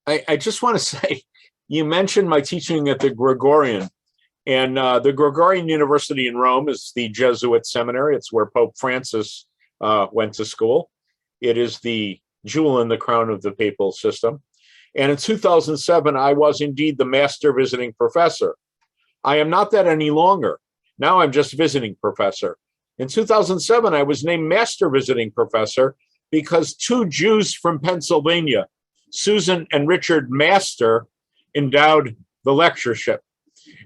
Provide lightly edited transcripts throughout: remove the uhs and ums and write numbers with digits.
I just want to say, you mentioned my teaching at the Gregorian, and the Gregorian University in Rome is the Jesuit seminary. It's where Pope Francis went to school. It is the jewel in the crown of the papal system. And in 2007, I was indeed the master visiting professor. I am not that any longer. Now I'm just visiting professor. In 2007, I was named master visiting professor because two Jews from Pennsylvania, Susan and Richard Master, endowed the lectureship.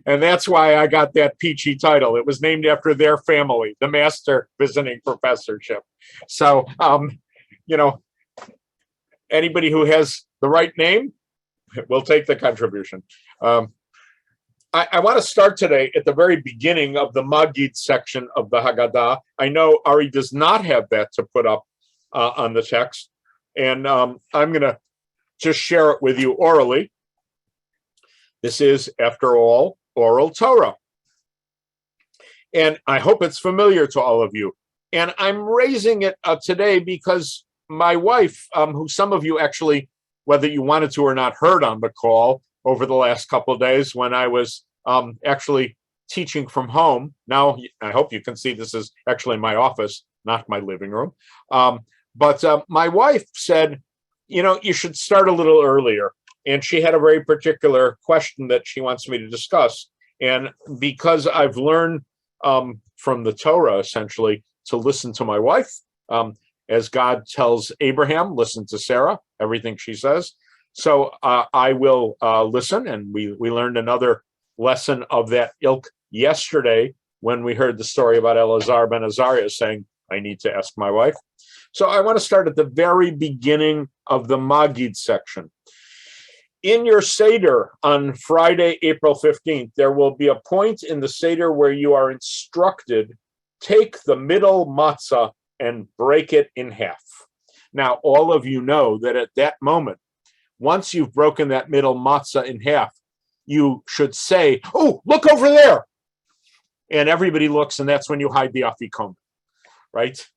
And that's why I got that peachy title. It was named after their family, the Master Visiting Professorship. So, anybody who has the right name will take the contribution. I want to start today at the very beginning of the Maggid section of the Haggadah. I know Ari does not have that to put up on the text, and I'm going to just share it with you orally. This is, after all, oral Torah. And I hope it's familiar to all of you. And I'm raising it today because my wife, who some of you actually, whether you wanted to or not, heard on the call over the last couple of days when I was actually teaching from home. Now, I hope you can see this is actually my office, not my living room. But my wife said, you should start a little earlier. And she had a very particular question that she wants me to discuss. And because I've learned from the Torah, essentially, to listen to my wife, as God tells Abraham, listen to Sarah, everything she says. So I will listen. And we learned another lesson of that ilk yesterday when we heard the story about Elazar ben Azariah saying, I need to ask my wife. So I want to start at the very beginning of the Maggid section. In your Seder on Friday, April 15th, there will be a point in the Seder where you are instructed, take the middle matzah and break it in half. Now, all of you know that at that moment, once you've broken that middle matzah in half, you should say, oh, look over there. And everybody looks, and that's when you hide the afikomen, right?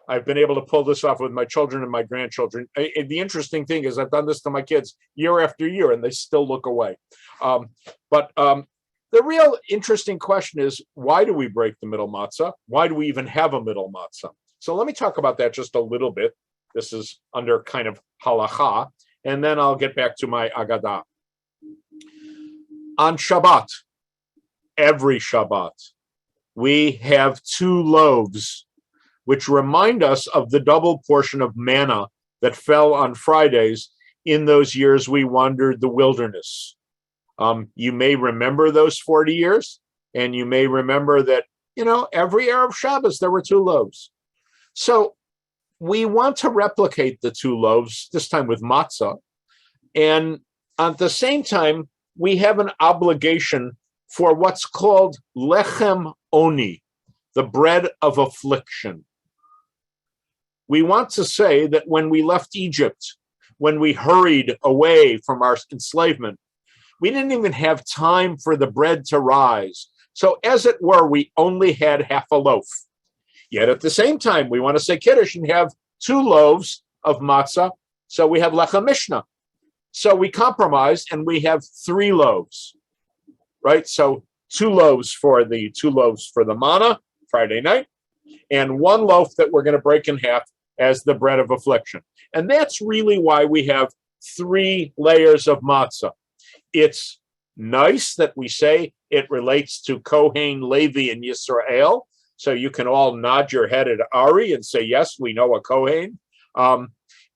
I've been able to pull this off with my children and my grandchildren. The interesting thing is I've done this to my kids year after year, and they still look away. But the real interesting question is, why do we break the middle matzah? Why do we even have a middle matzah? So let me talk about that just a little bit. This is under kind of halacha, and then I'll get back to my Haggadah. On Shabbat, every Shabbat, we have two loaves which remind us of the double portion of manna that fell on Fridays in those years we wandered the wilderness. You may remember those 40 years, and you may remember that, every Erev Shabbos there were two loaves. So we want to replicate the two loaves, this time with matzah, and at the same time, we have an obligation for what's called lechem oni, the bread of affliction. We want to say that when we left Egypt, when we hurried away from our enslavement, we didn't even have time for the bread to rise. So as it were, we only had half a loaf. Yet at the same time, we want to say Kiddush and have two loaves of matzah. So we have lechem mishnah. So we compromise and we have three loaves, right? So two loaves for the manna, Friday night, and one loaf that we're going to break in half as the bread of affliction. And that's really why we have three layers of matzah. It's nice that we say it relates to Kohen, Levi, and Yisrael. So you can all nod your head at Ari and say, yes, we know a Kohen.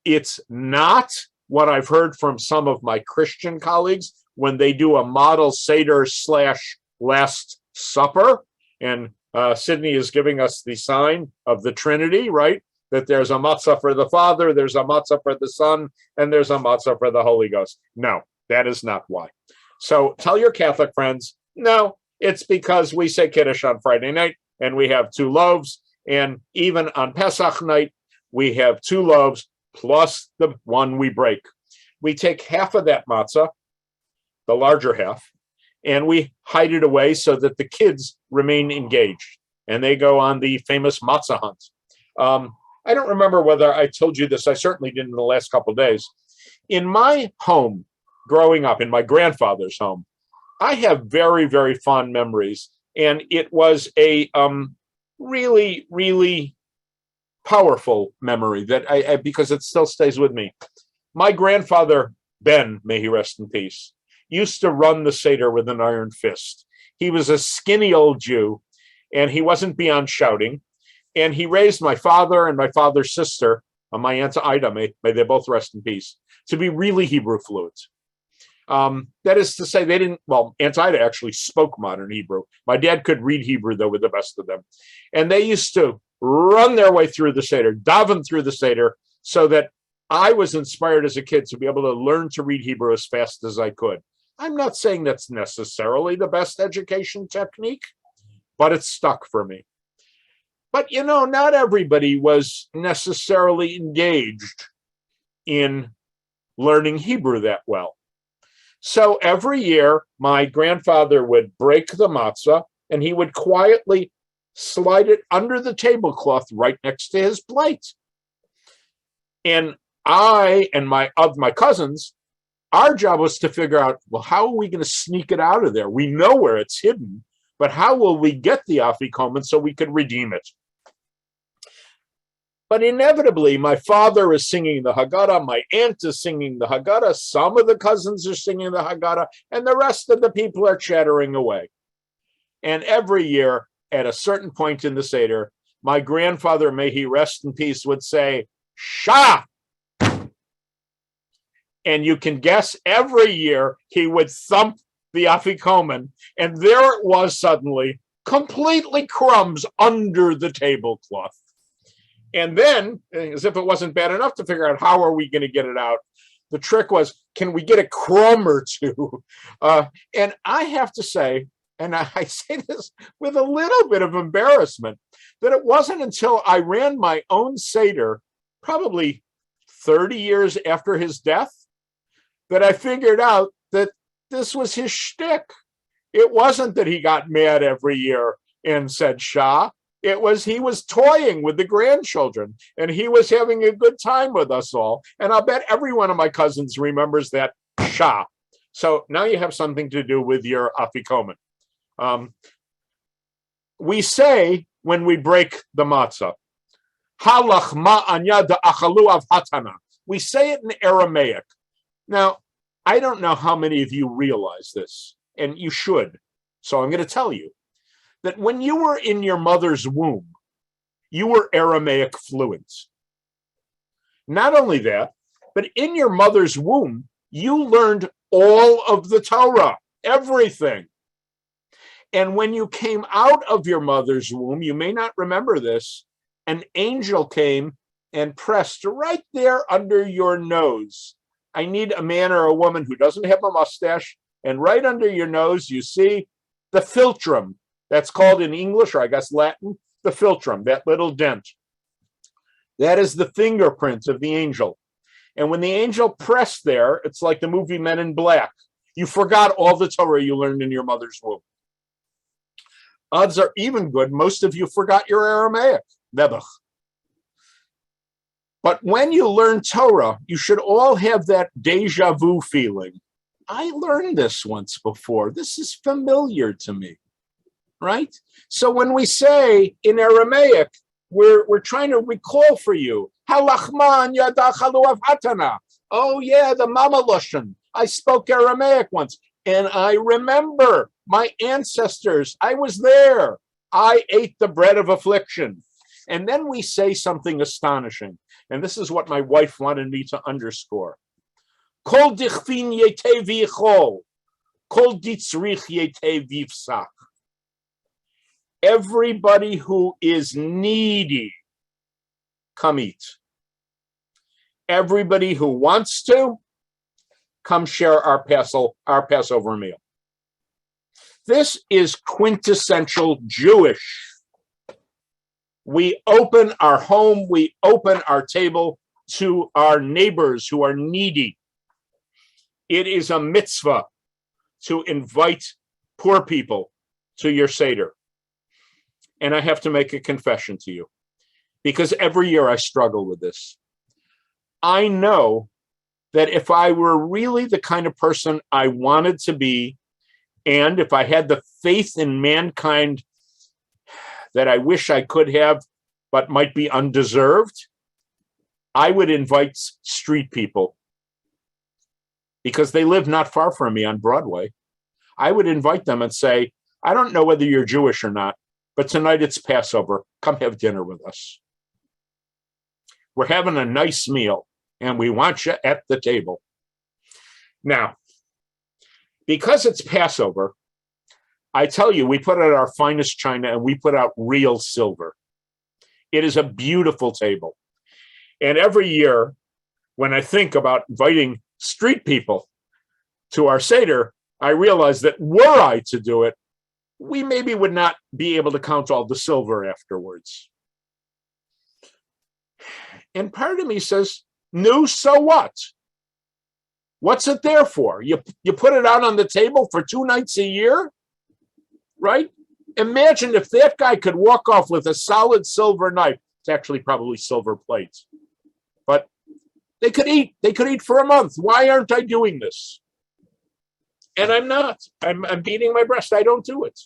It's not what I've heard from some of my Christian colleagues when they do a model Seder / Last Supper. And Sydney is giving us the sign of the Trinity, right? That there's a matzah for the Father, there's a matzah for the Son, and there's a matzah for the Holy Ghost. No, that is not why. So tell your Catholic friends, no, it's because we say Kiddush on Friday night, and we have two loaves, and even on Pesach night, we have two loaves plus the one we break. We take half of that matzah, the larger half, and we hide it away so that the kids remain engaged, and they go on the famous Matzah Hunts. I don't remember whether I told you this. I certainly did in the last couple of days. In my home, growing up, in my grandfather's home, I have very, very fond memories. And it was a really, really powerful memory that I because it still stays with me. My grandfather, Ben, may he rest in peace, used to run the Seder with an iron fist. He was a skinny old Jew, and he wasn't beyond shouting. And he raised my father and my father's sister, my Aunt Ida, may they both rest in peace, to be really Hebrew fluent. That is to say, they didn't, well, Aunt Ida actually spoke modern Hebrew. My dad could read Hebrew, though, with the best of them. And they used to run their way through the Seder, daven through the Seder, so that I was inspired as a kid to be able to learn to read Hebrew as fast as I could. I'm not saying that's necessarily the best education technique, but it stuck for me. But, you know, not everybody was necessarily engaged in learning Hebrew that well. So every year, my grandfather would break the matzah, and he would quietly slide it under the tablecloth right next to his plate. And I and my cousins, our job was to figure out, well, how are we going to sneak it out of there? We know where it's hidden, but how will we get the afikomen so we could redeem it? But inevitably, my father is singing the Haggadah, my aunt is singing the Haggadah, some of the cousins are singing the Haggadah, and the rest of the people are chattering away. And every year, at a certain point in the Seder, my grandfather, may he rest in peace, would say, Shah! And you can guess every year he would thump the afikomen, and there it was suddenly, completely crumbs under the tablecloth. And then, as if it wasn't bad enough to figure out how are we going to get it out, the trick was, can we get a crumb or two? And I have to say, and I say this with a little bit of embarrassment, that it wasn't until I ran my own Seder, probably 30 years after his death, that I figured out that this was his shtick. It wasn't that he got mad every year and said Shah. It was he was toying with the grandchildren, and he was having a good time with us all. And I'll bet every one of my cousins remembers that Shah. So now you have something to do with your afikomen. We say when we break the matzah, halach ma'anya da'achalu av hatana. We say it in Aramaic. Now, I don't know how many of you realize this, and you should. So I'm going to tell you that when you were in your mother's womb, you were Aramaic fluent. Not only that, but in your mother's womb, you learned all of the Torah, everything. And when you came out of your mother's womb, you may not remember this, an angel came and pressed right there under your nose. I need a man or a woman who doesn't have a mustache, and right under your nose, you see the philtrum. That's called in English, or I guess Latin, the philtrum, that little dent. That is the fingerprint of the angel. And when the angel pressed there, it's like the movie Men in Black. You forgot all the Torah you learned in your mother's womb. Odds are even good, most of you forgot your Aramaic, Nebuch. But when you learn Torah, you should all have that deja vu feeling. I learned this once before. This is familiar to me. Right? So when we say in Aramaic, we're trying to recall for you, halachman yadachalu av hatana. Oh yeah, the mama lashon. I spoke Aramaic once, and I remember my ancestors. I was there. I ate the bread of affliction. And then we say something astonishing, and this is what my wife wanted me to underscore. Kol dichfin yete v'yichol, kol ditzrich yete v'yifsach. Everybody who is needy, come eat. Everybody who wants to, come share our Passover meal. This is quintessential Jewish. We open our home, we open our table to our neighbors who are needy. It is a mitzvah to invite poor people to your Seder. And I have to make a confession to you, because every year I struggle with this. I know that if I were really the kind of person I wanted to be, and if I had the faith in mankind that I wish I could have, but might be undeserved, I would invite street people, because they live not far from me on Broadway. I would invite them and say, I don't know whether you're Jewish or not, but tonight it's Passover. Come have dinner with us. We're having a nice meal, and we want you at the table. Now, because it's Passover, I tell you, we put out our finest china and we put out real silver. It is a beautiful table. And every year, when I think about inviting street people to our Seder, I realize that were I to do it, we maybe would not be able to count all the silver afterwards. And part of me says, no, so what? What's it there for? You put it out on the table for 2 nights a year, right? Imagine if that guy could walk off with a solid silver knife. It's actually probably silver plates. But they could eat. They could eat for a month. Why aren't I doing this? And I'm not. I'm beating my breast. I don't do it.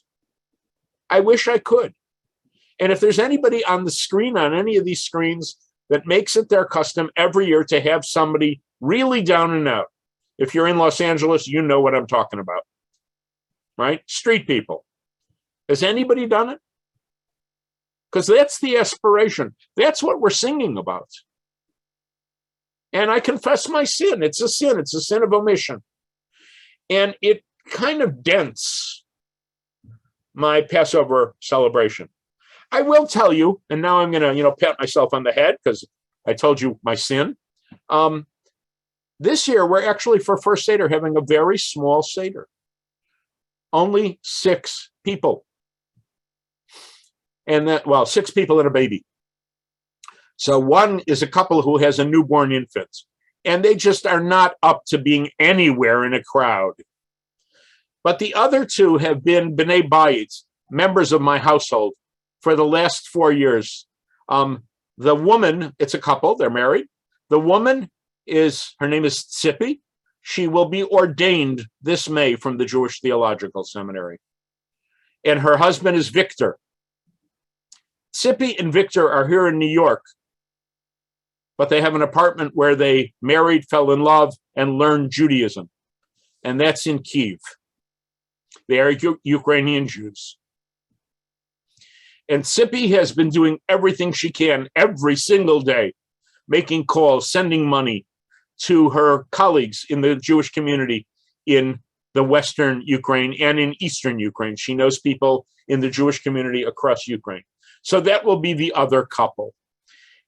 I wish I could. And if there's anybody on the screen, on any of these screens, that makes it their custom every year to have somebody really down and out. If you're in Los Angeles, you know what I'm talking about, right? Street people. Has anybody done it? Because that's the aspiration. That's what we're singing about. And I confess my sin. It's a sin. It's a sin of omission. And it kind of dents my Passover celebration. I will tell you, and now I'm going to, pat myself on the head because I told you my sin. This year, we're actually, for First Seder, having a very small Seder. Only 6 people. And that, 6 people and a baby. So one is a couple who has a newborn infant, and they just are not up to being anywhere in a crowd. But the other 2 have been B'nai Bayit, members of my household, for the last 4 years. The woman, it's a couple, they're married. The woman her name is Tzippi. She will be ordained this May from the Jewish Theological Seminary. And her husband is Victor. Tzippi and Victor are here in New York, but they have an apartment where they married, fell in love, and learned Judaism. And that's in Kyiv. They are Ukrainian Jews. And Tzippi has been doing everything she can every single day, making calls, sending money to her colleagues in the Jewish community in the Western Ukraine and in Eastern Ukraine. She knows people in the Jewish community across Ukraine. So that will be the other couple.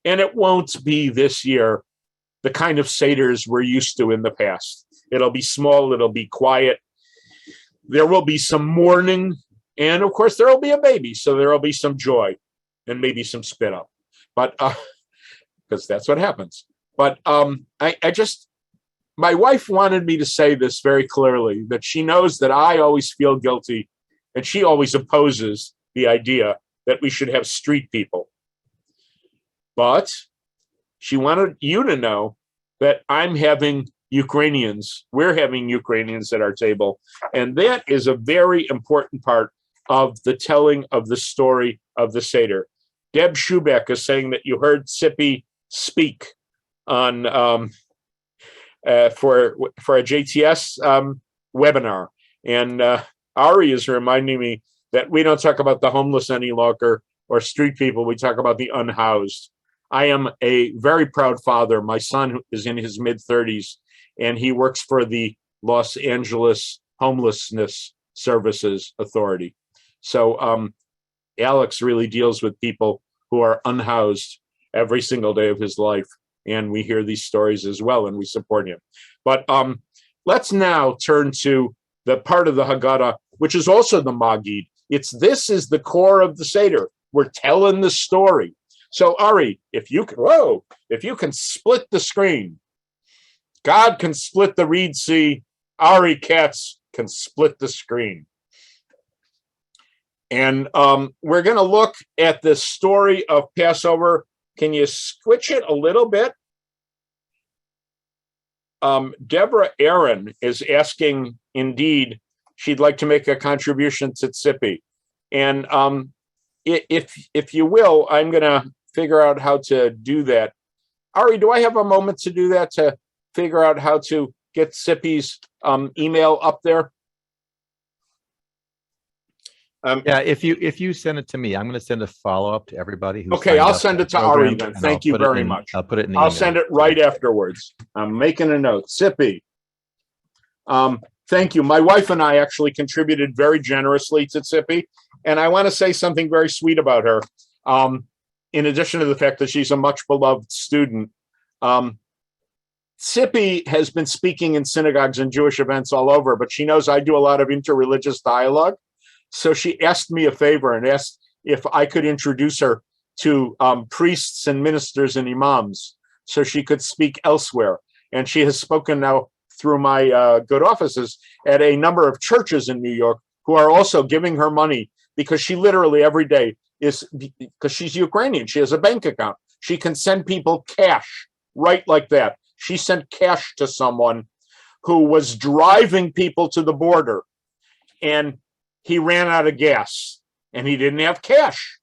And it won't be this year the kind of Seders we're used to in the past. It'll be small, it'll be quiet. There will be some mourning, and of course there will be a baby, so there will be some joy and maybe some spit up. But because that's what happens. But my wife wanted me to say this very clearly, that she knows that I always feel guilty, and she always opposes the idea that we should have street people. But she wanted you to know that I'm having Ukrainians, we're having Ukrainians at our table, and that is a very important part of the telling of the story of the Seder. Deb Schubeck is saying that you heard Tzippi speak on for a JTS webinar, and Ari is reminding me that we don't talk about the homeless any longer or street people. We talk about the unhoused. I am a very proud father. My son is in his mid-30s, and he works for the Los Angeles Homelessness Services Authority. So Alex really deals with people who are unhoused every single day of his life, and we hear these stories as well, and we support him. But let's now turn to the part of the Haggadah, which is also the Maggid. This is the core of the Seder. We're telling the story. So Ari, if you can split the screen. God can split the Reed Sea. Ari Katz can split the screen. And we're going to look at the story of Passover. Can you switch it a little bit? Deborah Aaron is asking, indeed, she'd like to make a contribution to Tzipi. And if you will, I'm going to figure out how to do that. Ari, do I have a moment to do that, to figure out how to get Tzipi's email up there? Yeah, if you send it to me, I'm going to send a follow-up to everybody who. Okay, I'll send it to Ari then. Thank you very much. I'll put it in the I'll email. send it right afterwards. I'm making a note. Tzipi. Thank you. My wife and I actually contributed very generously to Tzipi, and I want to say something very sweet about her. In addition to the fact that she's a much beloved student, Tzipi has been speaking in synagogues and Jewish events all over, but she knows I do a lot of interreligious dialogue. So she asked me a favor and asked if I could introduce her to priests and ministers and imams so she could speak elsewhere. And she has spoken now through my good offices at a number of churches in New York who are also giving her money, because she literally every day is, because she's Ukrainian, she has a bank account. She can send people cash right like that. She sent cash to someone who was driving people to the border, and he ran out of gas and he didn't have cash.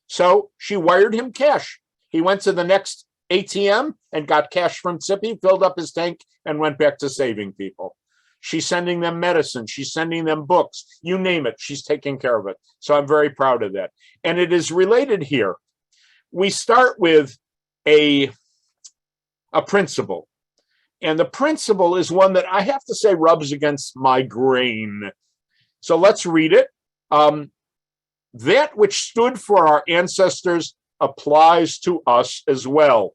So she wired him cash. He went to the next ATM and got cash from Tzipi, filled up his tank, and went back to saving people. She's sending them medicine. She's sending them books. You name it, she's taking care of it. So I'm very proud of that. And it is related here. We start with a principle. And the principle is one that I have to say rubs against my grain. So let's read it. That which stood for our ancestors applies to us as well.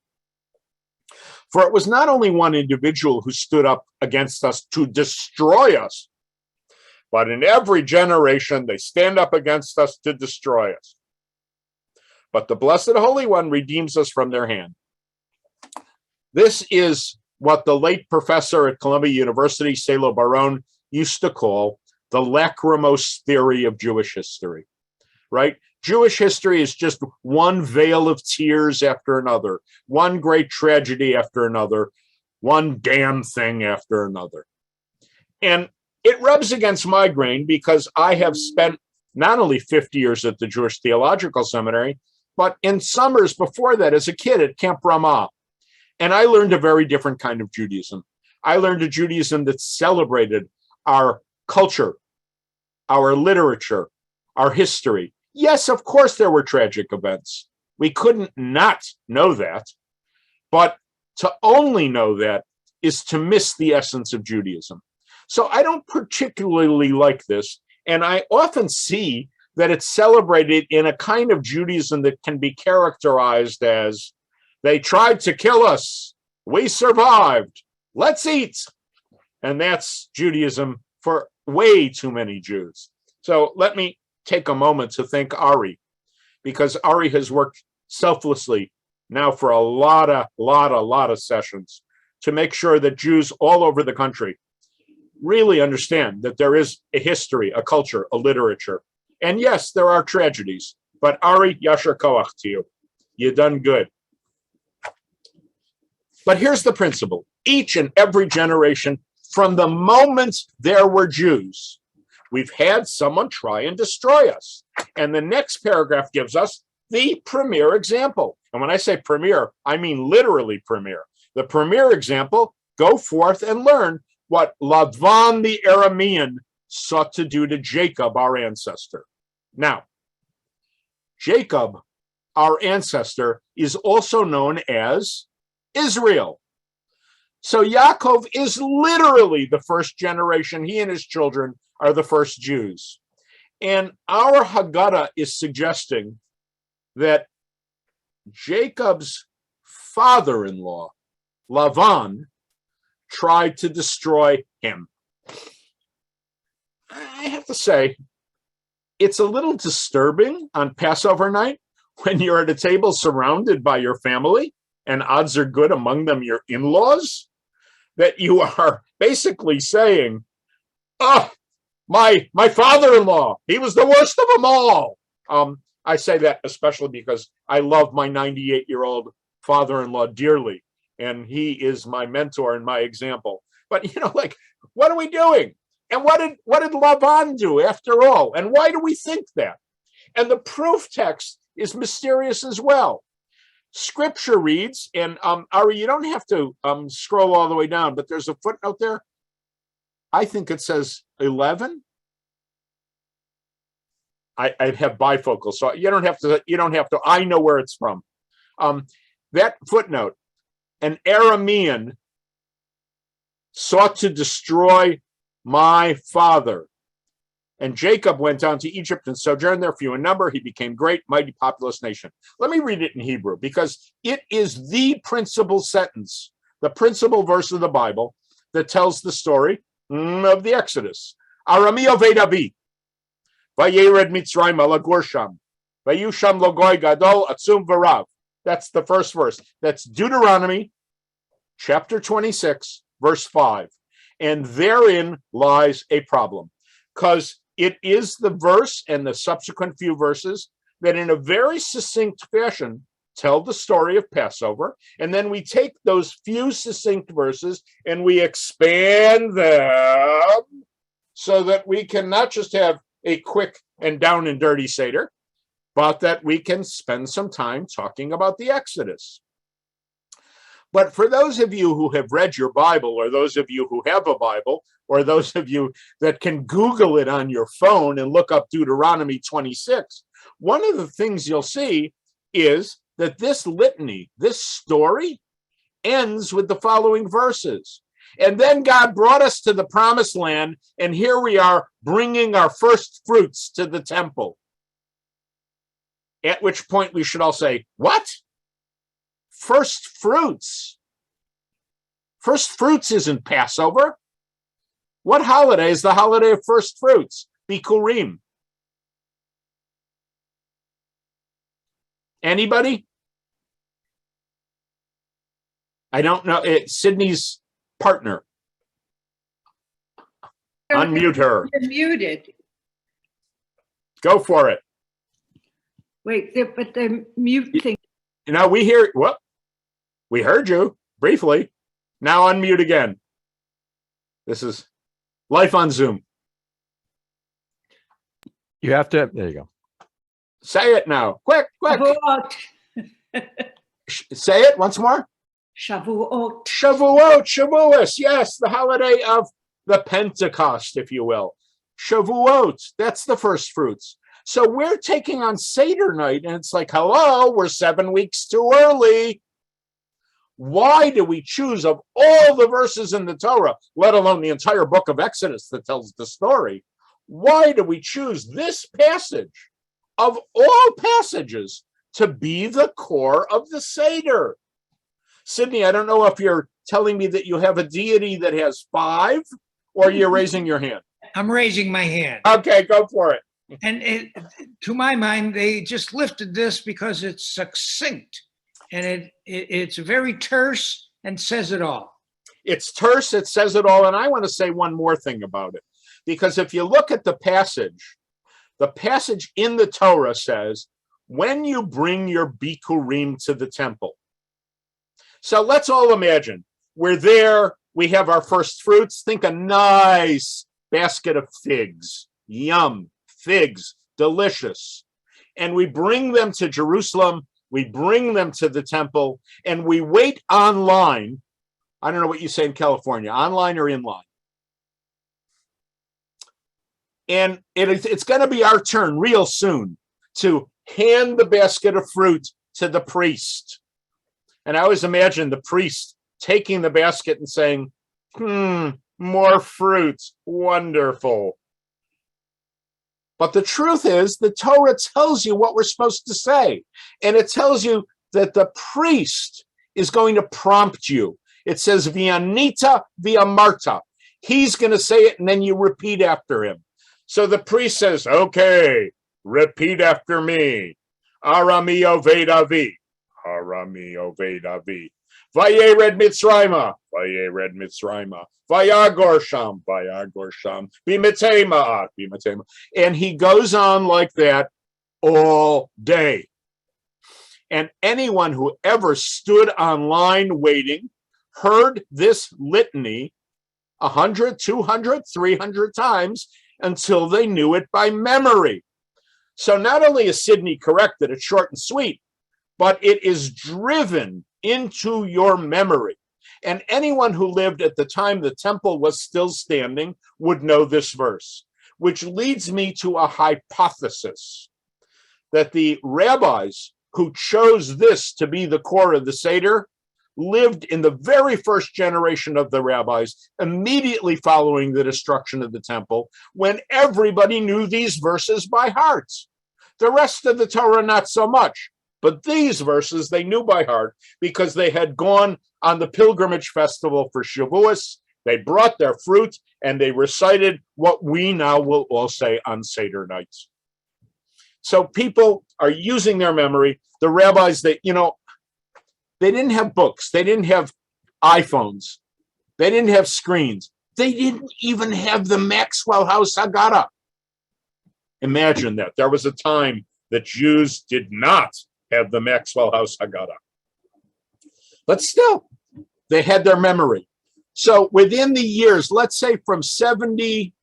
For it was not only one individual who stood up against us to destroy us, but in every generation they stand up against us to destroy us. But the Blessed Holy One redeems us from their hand. This is what the late professor at Columbia University, Selo Baron, used to call the lachrymose theory of Jewish history, right? Jewish history is just one veil of tears after another, one great tragedy after another, one damn thing after another. And it rubs against my grain because I have spent not only 50 years at the Jewish Theological Seminary, but in summers before that as a kid at Camp Ramah. And I learned a very different kind of Judaism. I learned a Judaism that celebrated our culture, our literature, our history. Yes, of course, there were tragic events. We couldn't not know that. But to only know that is to miss the essence of Judaism. So I don't particularly like this. And I often see that it's celebrated in a kind of Judaism that can be characterized as, they tried to kill us, we survived, let's eat. And that's Judaism for way too many Jews. So let me take a moment to thank Ari, because Ari has worked selflessly now for a lot of sessions to make sure that Jews all over the country really understand that there is a history, a culture, a literature. And yes, there are tragedies, but Ari, yasher koach to you. You done good. But here's the principle. Each and every generation, from the moment there were Jews, we've had someone try and destroy us. And the next paragraph gives us the premier example. And when I say premier, I mean literally premier. The premier example, go forth and learn what Lavan the Aramean sought to do to Jacob, our ancestor. Now, Jacob, our ancestor, is also known as Israel. So Yaakov is literally the first generation. He and his children are the first Jews. And our Haggadah is suggesting that Jacob's father-in-law, Lavan, tried to destroy him. I have to say, it's a little disturbing on Passover night when you're at a table surrounded by your family, and odds are good among them your in-laws, that you are basically saying, oh, my father-in-law, he was the worst of them all. I say that especially because I love my 98-year-old father-in-law dearly. and he is my mentor and my example. But like, what are we doing? And what did Laban do after all? And why do we think that? And the proof text is mysterious as well. Scripture reads, and Ari, you don't have to scroll all the way down, but there's a footnote there. I think it says 11. I have bifocal, so you don't have to. I know where it's from. That footnote, an Aramean sought to destroy my father. And Jacob went down to Egypt and sojourned there, few in number. He became great, mighty, populous nation. Let me read it in Hebrew, because it is the principal sentence, the principal verse of the Bible that tells the story of the Exodus. Arami oved avi, vayered Mitzrayim lagor sham, vayusham logoy gadol atzum v'rav. That's the first verse. That's Deuteronomy chapter 26, verse 5. And therein lies a problem, because it is the verse and the subsequent few verses that in a very succinct fashion tell the story of Passover. And then we take those few succinct verses and we expand them so that we can not just have a quick and down and dirty Seder, but that we can spend some time talking about the Exodus. But for those of you who have read your Bible, or those of you who have a Bible, or those of you that can Google it on your phone and look up Deuteronomy 26, one of the things you'll see is that this litany, this story, ends with the following verses. And then God brought us to the promised land, and here we are bringing our first fruits to the temple. At which point we should all say, what? First fruits? First fruits isn't Passover. What holiday is the holiday of first fruits? Bikurim. Anybody? I don't know. It's Sydney's partner. Unmute her. You're muted. Go for it. Wait, but the mute thing. We hear, well, we heard you briefly. Now unmute again. This is life on Zoom. You have to, there you go. Say it now. Quick. Shavuot. Say it once more. Shavuot. Shavuos. Yes, the holiday of the Pentecost, if you will. Shavuot, that's the first fruits. So we're taking on Seder night, and it's like, hello, we're 7 weeks too early. Why do we choose, of all the verses in the Torah, let alone the entire book of Exodus that tells the story, why do we choose this passage of all passages to be the core of the Seder? Sydney, I don't know if you're telling me that you have a deity that has 5, or you're raising your hand. I'm raising my hand. Okay, go for it. And to my mind, they just lifted this because it's succinct, and it's very terse and says it all. It's terse, it says it all, and I want to say one more thing about it. Because if you look at the passage in the Torah says, when you bring your bikurim to the temple. So let's all imagine, we're there, we have our first fruits. Think a nice basket of figs. Yum, figs, delicious. And we bring them to Jerusalem, we bring them to the temple, and we wait online. I don't know what you say in California, online or in line. And it's going to be our turn real soon to hand the basket of fruit to the priest. And I always imagine the priest taking the basket and saying, more fruits, wonderful. But the truth is, the Torah tells you what we're supposed to say. And it tells you that the priest is going to prompt you. It says, Vianita viamarta. He's going to say it, and then you repeat after him. So the priest says, okay, repeat after me. Arami oved avi. Arami oved avi. Vayered Mitzrayma. Vayered Mitzrayma. Vayagor sham. Vayagor sham. Bimitema. Bimitema. And he goes on like that all day. And anyone who ever stood online waiting heard this litany 100, 200, 300 times until they knew it by memory. So not only is Sidney correct that it's short and sweet, but it is driven into your memory. And anyone who lived at the time the temple was still standing would know this verse, which leads me to a hypothesis that the rabbis who chose this to be the core of the Seder lived in the very first generation of the rabbis, immediately following the destruction of the temple, when everybody knew these verses by heart. The rest of the Torah, not so much. But these verses they knew by heart because they had gone on the pilgrimage festival for Shavuos. They brought their fruit and they recited what we now will all say on Seder nights. So people are using their memory. The rabbis, they didn't have books. They didn't have iPhones. They didn't have screens. They didn't even have the Maxwell House Haggadah. Imagine that. There was a time that Jews did not have the Maxwell House Haggadah. But still, they had their memory. So within the years, let's say from 70,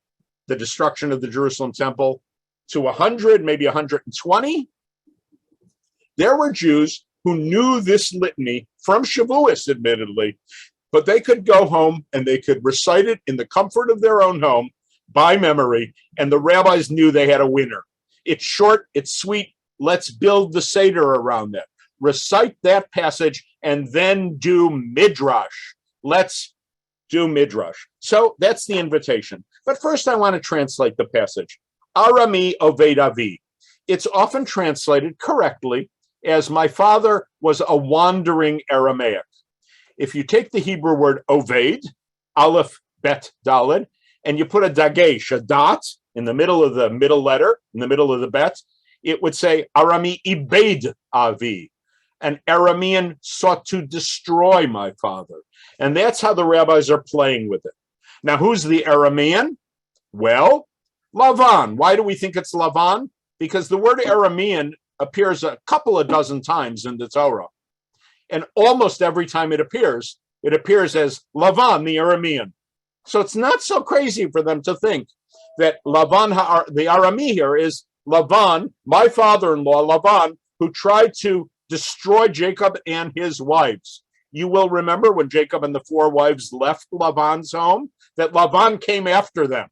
the destruction of the Jerusalem temple, to 100, maybe 120, there were Jews who knew this litany from Shavuos, admittedly, but they could go home and they could recite it in the comfort of their own home by memory, and the rabbis knew they had a winner. It's short, it's sweet, let's build the Seder around that. Recite that passage and then do Midrash. Let's do Midrash. So that's the invitation. But first I want to translate the passage. Arami Oved Avi. It's often translated correctly as my father was a wandering Aramaic. If you take the Hebrew word Oved, Aleph, Bet, Daled, and you put a dagesh, a dot, in the middle of the middle letter, in the middle of the bet, it would say Arami Ibed Avi. An Aramean sought to destroy my father. And that's how the rabbis are playing with it. Now, who's the Aramean? Well, Lavan. Why do we think it's Lavan? Because the word Aramean appears a couple of dozen times in the Torah. And almost every time it appears as Lavan, the Aramean. So it's not so crazy for them to think that Lavan, the Arami here, is Lavan, my father-in-law, Lavan, who tried to destroy Jacob and his wives. You will remember when Jacob and the 4 wives left Lavan's home, that Lavan came after them.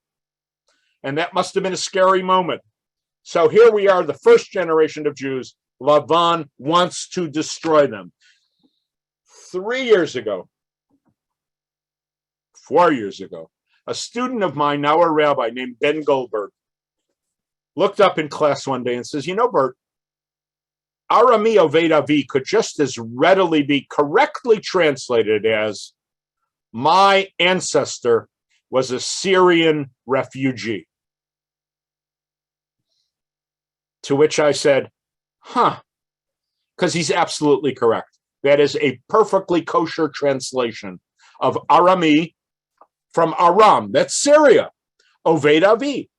And that must have been a scary moment. So here we are, the first generation of Jews. Lavan wants to destroy them. 4 years ago, a student of mine, now a rabbi, named Ben Goldberg, looked up in class one day and says, Bert, Arami Oved Avi could just as readily be correctly translated as my ancestor was a Syrian refugee. To which I said, because he's absolutely correct. That is a perfectly kosher translation of Arami from Aram. That's Syria. Oved Avi.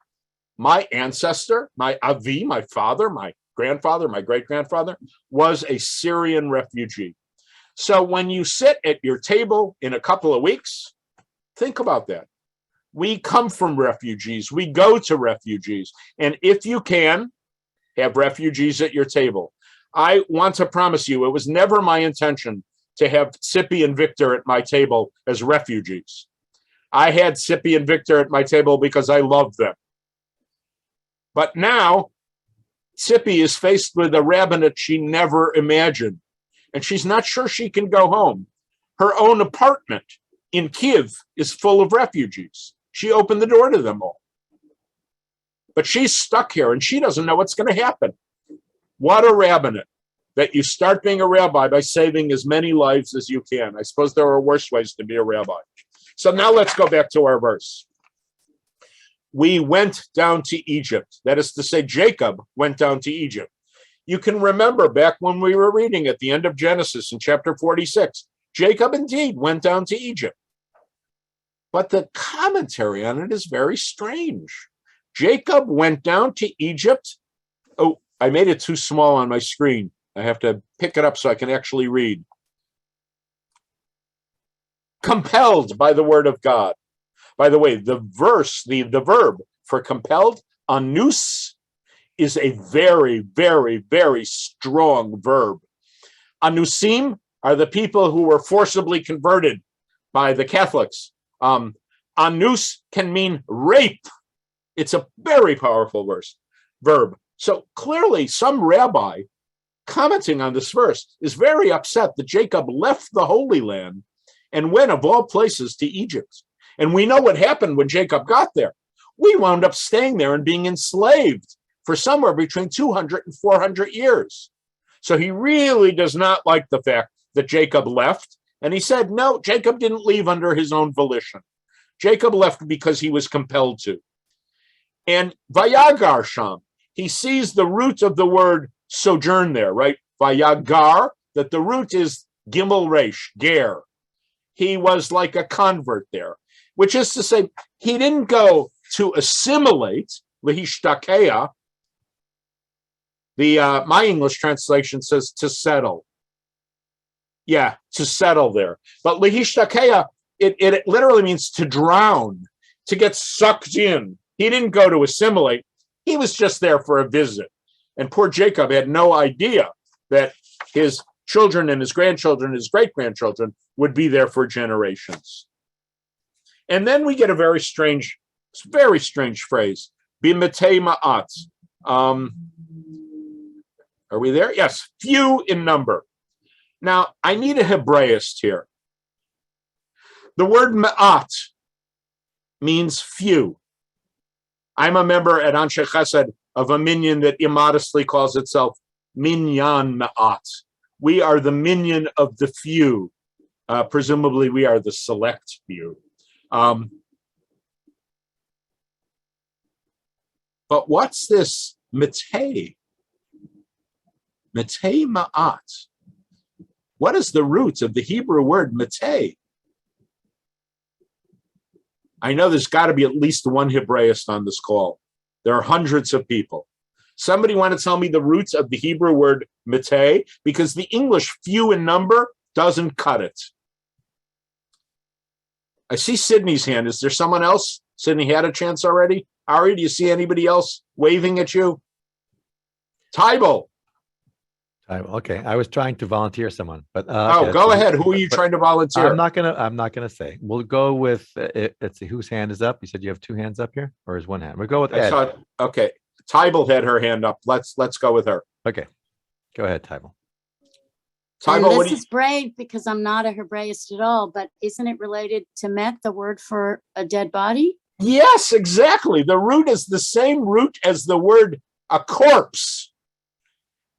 My ancestor, my Avi, my father, my grandfather, my great-grandfather, was a Syrian refugee. So when you sit at your table in a couple of weeks, think about that. We come from refugees. We go to refugees. And if you can, have refugees at your table. I want to promise you, it was never my intention to have Sippy and Victor at my table as refugees. I had Sippy and Victor at my table because I loved them. But now, Sippy is faced with a rabbinate she never imagined, and she's not sure she can go home. Her own apartment in Kiev is full of refugees. She opened the door to them all. But she's stuck here, and she doesn't know what's going to happen. What a rabbinate, that you start being a rabbi by saving as many lives as you can. I suppose there are worse ways to be a rabbi. So now let's go back to our verse. We went down to Egypt. That is to say, Jacob went down to Egypt. You can remember back when we were reading at the end of Genesis in chapter 46, Jacob indeed went down to Egypt. But the commentary on it is very strange. Jacob went down to Egypt. Oh, I made it too small on my screen. I have to pick it up so I can actually read. Compelled by the word of God. By the way, the verb for compelled, anus, is a very, very, very strong verb. Anusim are the people who were forcibly converted by the Catholics. Anus can mean rape. It's a very powerful verb. So clearly some rabbi commenting on this verse is very upset that Jacob left the Holy Land and went, of all places, to Egypt. And we know what happened when Jacob got there. We wound up staying there and being enslaved for somewhere between 200 and 400 years. So he really does not like the fact that Jacob left. And he said, no, Jacob didn't leave under his own volition. Jacob left because he was compelled to. And Vayagar Sham, he sees the root of the word sojourn there, right? Vayagar, that the root is Gimel Resh, ger. He was like a convert there, which is to say, he didn't go to assimilate, lehishtakeya. My English translation says to settle. Yeah, to settle there. But lehishtakeya, it literally means to drown, to get sucked in. He didn't go to assimilate. He was just there for a visit. And poor Jacob had no idea that his children and his grandchildren, his great-grandchildren, would be there for generations. And then we get a very strange phrase, bimatei ma'at. Are we there? Yes, few in number. Now, I need a Hebraist here. The word ma'at means few. I'm a member at Anshe Chesed of a minyan that immodestly calls itself minyan ma'at. We are the minyan of the few. Presumably, we are the select few. But what's this metei? Metei ma'at. What is the root of the Hebrew word metei? I know there's got to be at least one Hebraist on this call. There are hundreds of people. Somebody want to tell me the roots of the Hebrew word metei? Because the English few in number doesn't cut it. I see Sydney's hand. Is there someone else? Sydney had a chance already. Ari, do you see anybody else waving at you? Tybal. Okay, I was trying to volunteer someone, but okay, go ahead. Who are you trying to volunteer? I'm not gonna say. We'll go with let's see whose hand is up. You said you have two hands up here, or is one hand? We'll go with Ed. Okay, Tybal had her hand up. Let's go with her. Okay, go ahead, Tybal. Tybal, this is brave because I'm not a Hebraist at all, but isn't it related to met, the word for a dead body? Yes, exactly. The root is the same root as the word a corpse.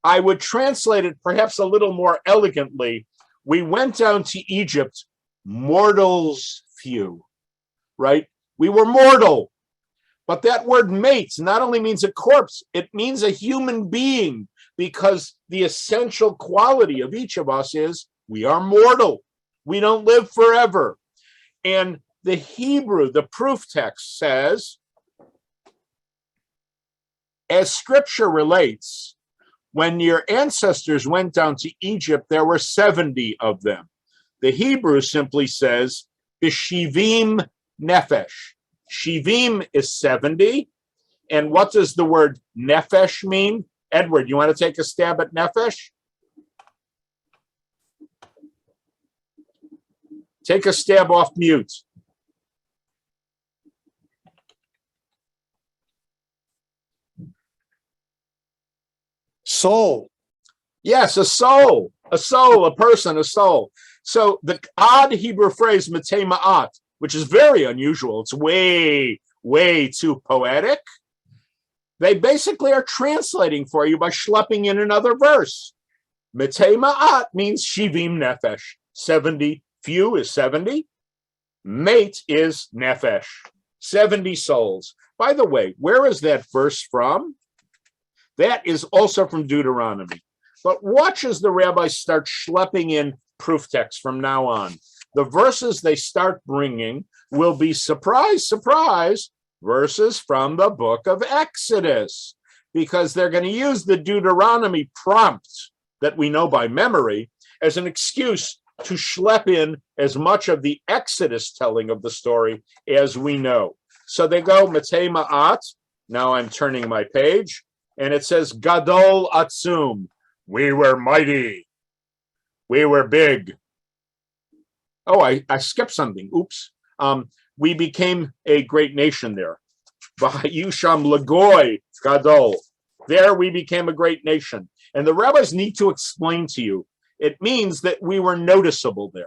I would translate it perhaps a little more elegantly. We went down to Egypt, mortals few, right? We were mortal. But that word mate not only means a corpse, it means a human being, because the essential quality of each of us is we are mortal. We don't live forever. And the Hebrew, the proof text says, as scripture relates, when your ancestors went down to Egypt, there were 70 of them. The Hebrew simply says, B'shivim nefesh. Shivim is 70. And what does the word nefesh mean? Edward, you want to take a stab at nefesh? Take a stab off mute. Soul. Yes, a soul, a person, a soul. So the odd Hebrew phrase, metei ma'at, which is very unusual, it's way, way too poetic. They basically are translating for you by schlepping in another verse. Metei ma'at means shivim nefesh. 70, few is 70. Mate is nefesh, 70 souls. By the way, where is that verse from? That is also from Deuteronomy. But watch as the rabbis start schlepping in proof texts from now on. The verses they start bringing will be, surprise, surprise, verses from the book of Exodus, because they're going to use the Deuteronomy prompt that we know by memory as an excuse to schlep in as much of the Exodus telling of the story as we know. So they go Matei Ma'at. Now I'm turning my page, and it says Gadol Atzum. We were mighty. We were big. Oh, I skipped something. Oops. We became a great nation there. Vayusham Lagoy Gadol. There we became a great nation. And the rabbis need to explain to you, it means that we were noticeable there.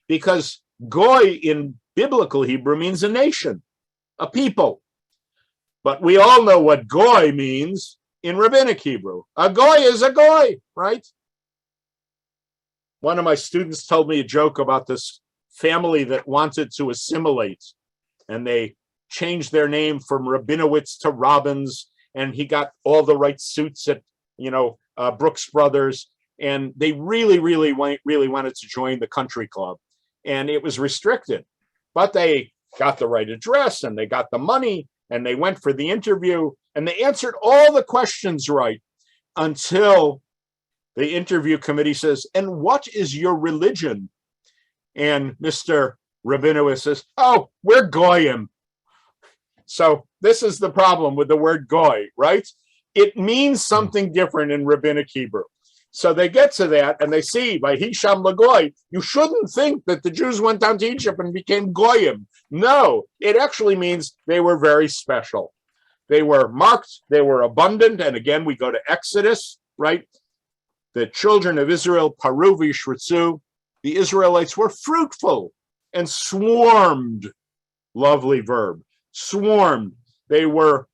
Because Goy in biblical Hebrew means a nation, a people. But we all know what Goy means in rabbinic Hebrew. A Goy is a Goy, right? One of my students told me a joke about this family that wanted to assimilate, and they changed their name from Rabinowitz to Robbins, and he got all the right suits at, Brooks Brothers, and they really wanted to join the country club, and it was restricted. But they got the right address, and they got the money, and they went for the interview, and they answered all the questions right until the interview committee says, "And what is your religion?" And Mr. Rabinowitz says, "Oh, we're Goyim." So this is the problem with the word Goy, right? It means something different in rabbinic Hebrew. So they get to that and they see by Hisham Lagoy, you shouldn't think that the Jews went down to Egypt and became Goyim. No, it actually means they were very special. They were marked, they were abundant. And again, we go to Exodus, right? The children of Israel, Paru v'Yishritzu, the Israelites were fruitful and swarmed. Lovely verb. Swarmed. They were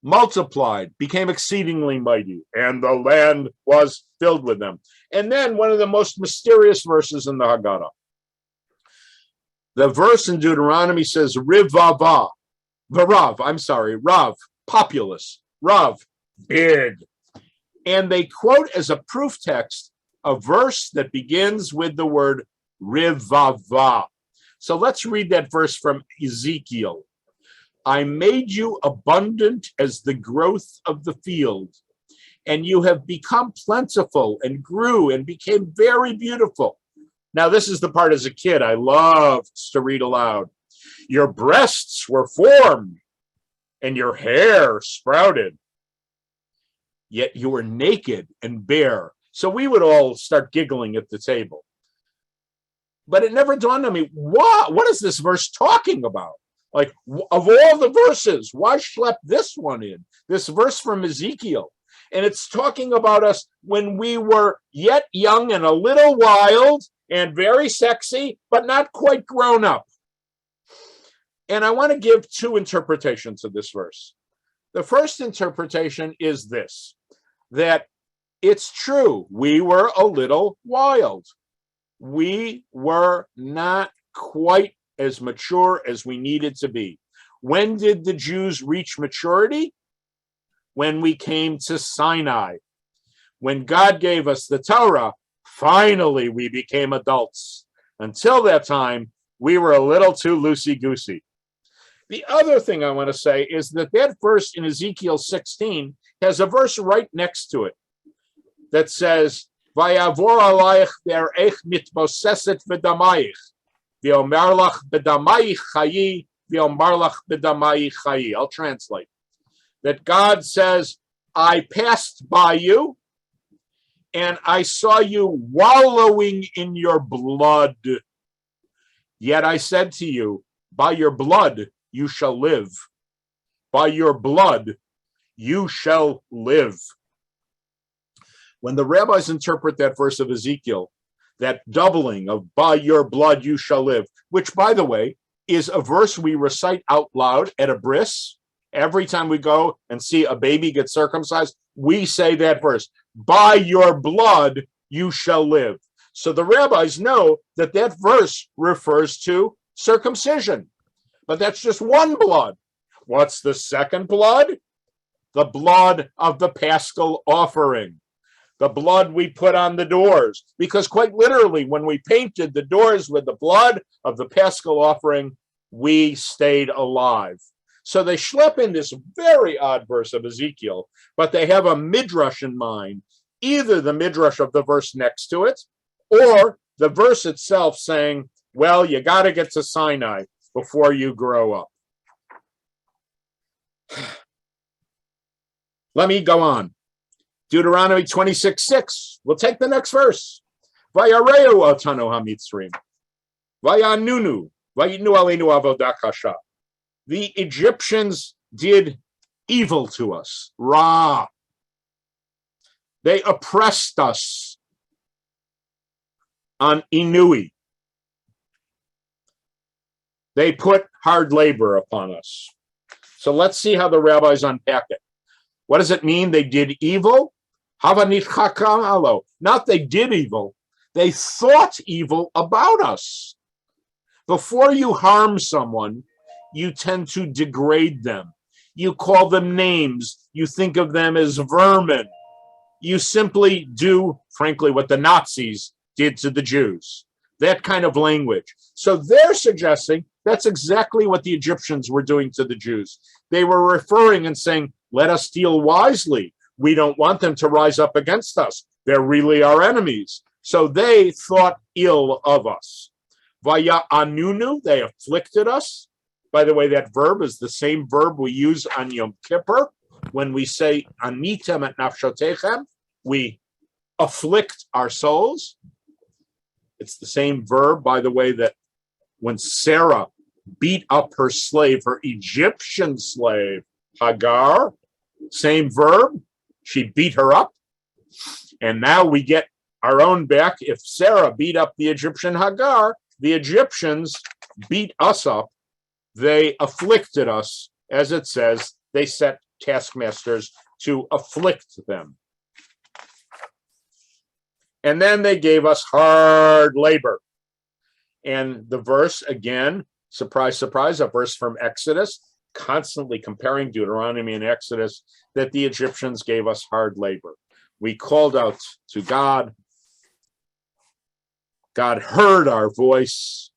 multiplied, became exceedingly mighty, and the land was filled with them. And then one of the most mysterious verses in the Haggadah. The verse in Deuteronomy says, Rivava, Rav, Populus, Rav, big. And they quote as a proof text a verse that begins with the word Rivava. So let's read that verse from Ezekiel. I made you abundant as the growth of the field, and you have become plentiful and grew and became very beautiful. Now, this is the part as a kid I loved to read aloud. Your breasts were formed, and your hair sprouted, yet you were naked and bare. So we would all start giggling at the table. But it never dawned on me, what is this verse talking about? Like, of all the verses, why schlep this one in? This verse from Ezekiel. And it's talking about us when we were yet young and a little wild and very sexy, but not quite grown up. And I want to give two interpretations of this verse. The first interpretation is this, that it's true, we were a little wild. We were not quite as mature as we needed to be. When did the Jews reach maturity? When we came to Sinai. When God gave us the Torah, finally we became adults. Until that time, we were a little too loosey-goosey. The other thing I want to say is that verse in Ezekiel 16 has a verse right next to it that says, Vayavor alayich be'ereich mitboseset v'damayich. V'omarlach b'damayich chayi, v'omarlach b'damayich chayi. I'll translate. That God says, I passed by you, and I saw you wallowing in your blood. Yet I said to you, by your blood you shall live. By your blood you shall live. When the rabbis interpret that verse of Ezekiel, that doubling of by your blood you shall live, which, by the way, is a verse we recite out loud at a bris. Every time we go and see a baby get circumcised, we say that verse, by your blood you shall live. So the rabbis know that that verse refers to circumcision, but that's just one blood. What's the second blood? The blood of the Paschal offering. The blood we put on the doors, because quite literally, when we painted the doors with the blood of the Paschal offering, we stayed alive. So they schlep in this very odd verse of Ezekiel, but they have a Midrash in mind. either the Midrash of the verse next to it, or the verse itself saying, well, you got to get to Sinai before you grow up. Let me go on. Deuteronomy 26:6. We'll take the next verse. Vayareu otanu hamitzrim. Vayanunu. Vayitnu aleinu avodah kasha. The Egyptians did evil to us. Ra. They oppressed us on Inui. They put hard labor upon us. So let's see how the rabbis unpack it. What does it mean they did evil? Not they did evil, they thought evil about us. Before you harm someone, you tend to degrade them. You call them names. You think of them as vermin. You simply do, frankly, what the Nazis did to the Jews. That kind of language. So they're suggesting that's exactly what the Egyptians were doing to the Jews. They were referring and saying, let us deal wisely. We don't want them to rise up against us. They're really our enemies. So they thought ill of us. Vaya anunu, they afflicted us. By the way, that verb is the same verb we use on Yom Kippur. When we say anitem et nafshotechem, we afflict our souls. It's the same verb, by the way, that when Sarah beat up her slave, her Egyptian slave, Hagar, same verb, she beat her up. And now we get our own back. If Sarah beat up the Egyptian Hagar, the Egyptians beat us up. They afflicted us, as it says, they set taskmasters to afflict them. And then they gave us hard labor. And the verse, again, surprise, surprise, a verse from Exodus, constantly comparing Deuteronomy and Exodus, that the Egyptians gave us hard labor. We called out to God. God heard our voice.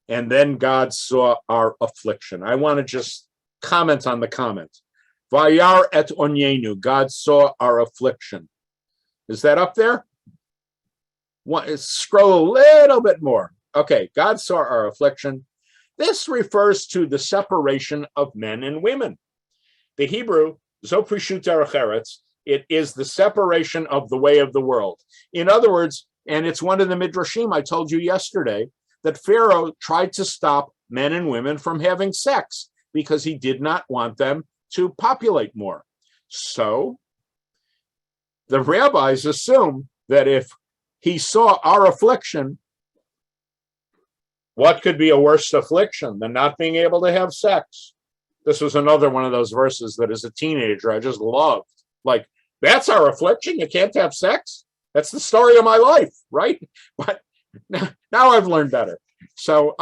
And then God saw our affliction. I want to just comment on the comment. Vayar et onyenu, God saw our affliction. Is that up there? Scroll a little bit more. Okay, God saw our affliction. This refers to the separation of men and women. The Hebrew, zoprishut eretz, it is the separation of the way of the world. In other words, and it's one of the Midrashim I told you yesterday, that Pharaoh tried to stop men and women from having sex because he did not want them to populate more. So the rabbis assume that if he saw our affliction, what could be a worse affliction than not being able to have sex? This was another one of those verses that as a teenager I just loved. Like, that's our affliction? You can't have sex? That's the story of my life, right? But now I've learned better. So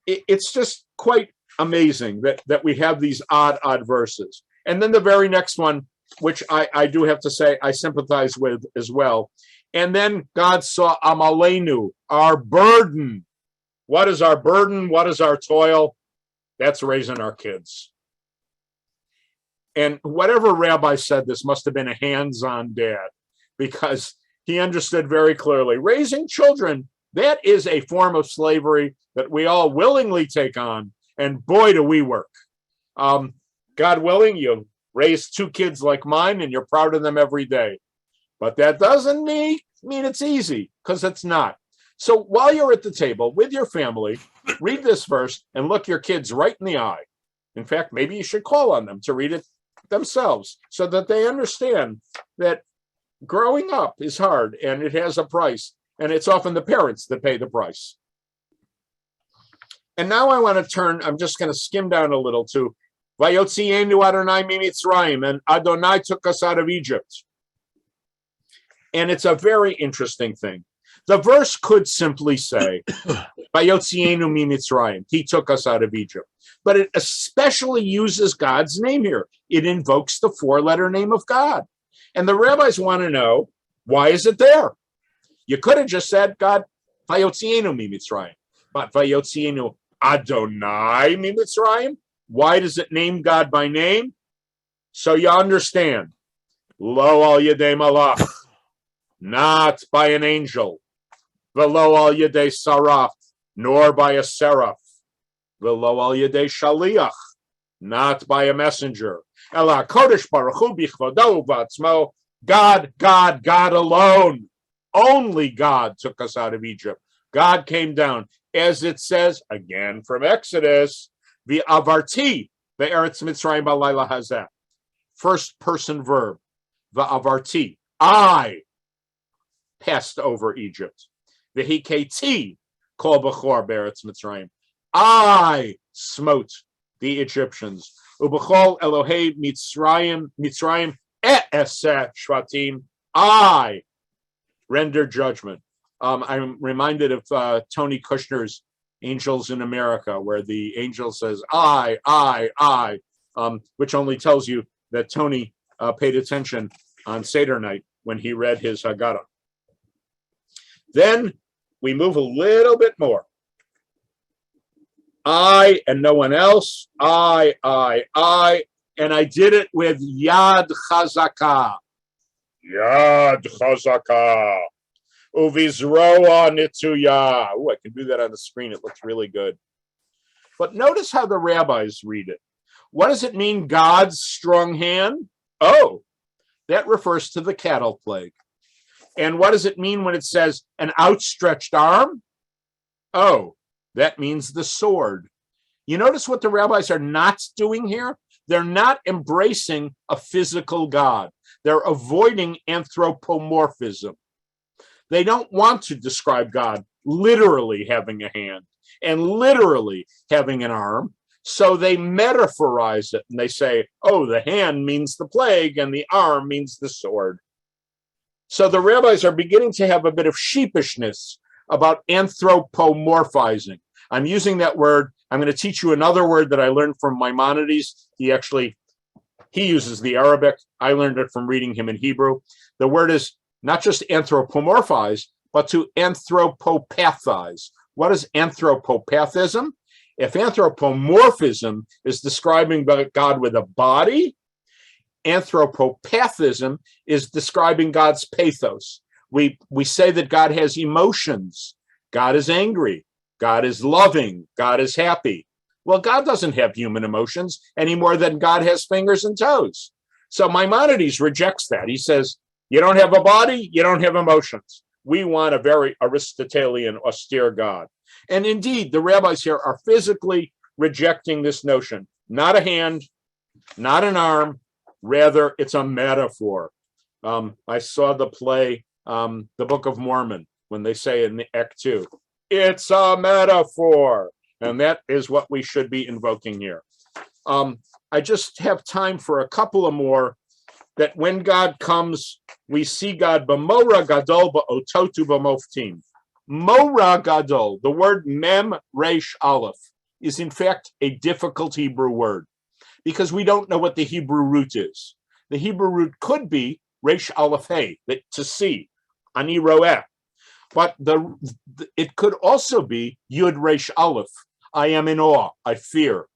it's just quite amazing that we have these odd verses. And then the very next one, which I do have to say I sympathize with as well. And then God saw amalenu, our burden. What is our burden? What is our toil? That's raising our kids. And whatever rabbi said this must have been a hands-on dad, because he understood very clearly raising children, that is a form of slavery that we all willingly take on. And boy, do we work. God willing, you raise 2 kids like mine and you're proud of them every day. But that doesn't mean it's easy, because it's not. So while you're at the table with your family, read this verse and look your kids right in the eye. In fact, maybe you should call on them to read it themselves so that they understand that growing up is hard and it has a price, and it's often the parents that pay the price. And now I want to turn, I'm just going to skim down a little to Vayotzienu Adonai mimitzrayim, and Adonai took us out of Egypt. And it's a very interesting thing. The verse could simply say, Vayotzienu mimitzrayim, he took us out of Egypt. But it especially uses God's name here. It invokes the 4-letter name of God. And the rabbis want to know, why is it there? You could have just said, God, Vayotzienu mimitzrayim. But Vayotzienu Adonai mimitzrayim. Why does it name God by name? So you understand. Lo al yedei malach, not by an angel. Velo al yedei saraf, nor by a seraph. Velo al yedei shaliach, not by a messenger. Ela kodesh baruch hu bichvodo v'atzmo. God, God, God alone. Only God took us out of Egypt. God came down, as it says again from Exodus, the avarti, the Eretz Mitzrayim b'layla hazeh. First person verb, the avarti. I passed over Egypt. The hiketi kol b'chor be'eretz Mitzrayim. I smote the Egyptians. Ubechol Elohei Mitzrayim eseh shvatim. I render judgment. I'm reminded of Tony Kushner's Angels in America, where the angel says, I, which only tells you that Tony paid attention on Seder night when he read his Haggadah. Then we move a little bit more. I and no one else. I, and I did it with Yad Chazaka. Yad Chazaka. Uvizroa Nitsuya. Oh, I can do that on the screen. It looks really good. But notice how the rabbis read it. What does it mean, God's strong hand? Oh, that refers to the cattle plague. And what does it mean when it says an outstretched arm? Oh, that means the sword. You notice what the rabbis are not doing here? They're not embracing a physical God. They're avoiding anthropomorphism. They don't want to describe God literally having a hand and literally having an arm. So they metaphorize it and they say, oh, the hand means the plague and the arm means the sword. So the rabbis are beginning to have a bit of sheepishness about anthropomorphizing. I'm using that word. I'm going to teach you another word that I learned from Maimonides. He uses the Arabic. I learned it from reading him in Hebrew. The word is not just anthropomorphize, but to anthropopathize. What is anthropopathism? If anthropomorphism is describing God with a body, anthropopathism is describing God's pathos. We say that God has emotions. God is angry. God is loving. God is happy. Well, God doesn't have human emotions any more than God has fingers and toes. So Maimonides rejects that. He says, you don't have a body, you don't have emotions. We want a very Aristotelian, austere God. And indeed, the rabbis here are physically rejecting this notion. Not a hand, not an arm, rather it's a metaphor. I saw the play, the Book of Mormon, when they say in Act 2, it's a metaphor. And that is what we should be invoking here. I just have time for a couple of more. That when God comes, we see God b'mora gadol ba'ototu b'moftim. Mora gadol, the word mem resh aleph, is in fact a difficult Hebrew word because we don't know what the Hebrew root is. The Hebrew root could be resh aleph hey, to see, ani roeh. But it could also be yud resh aleph, I am in awe, I fear.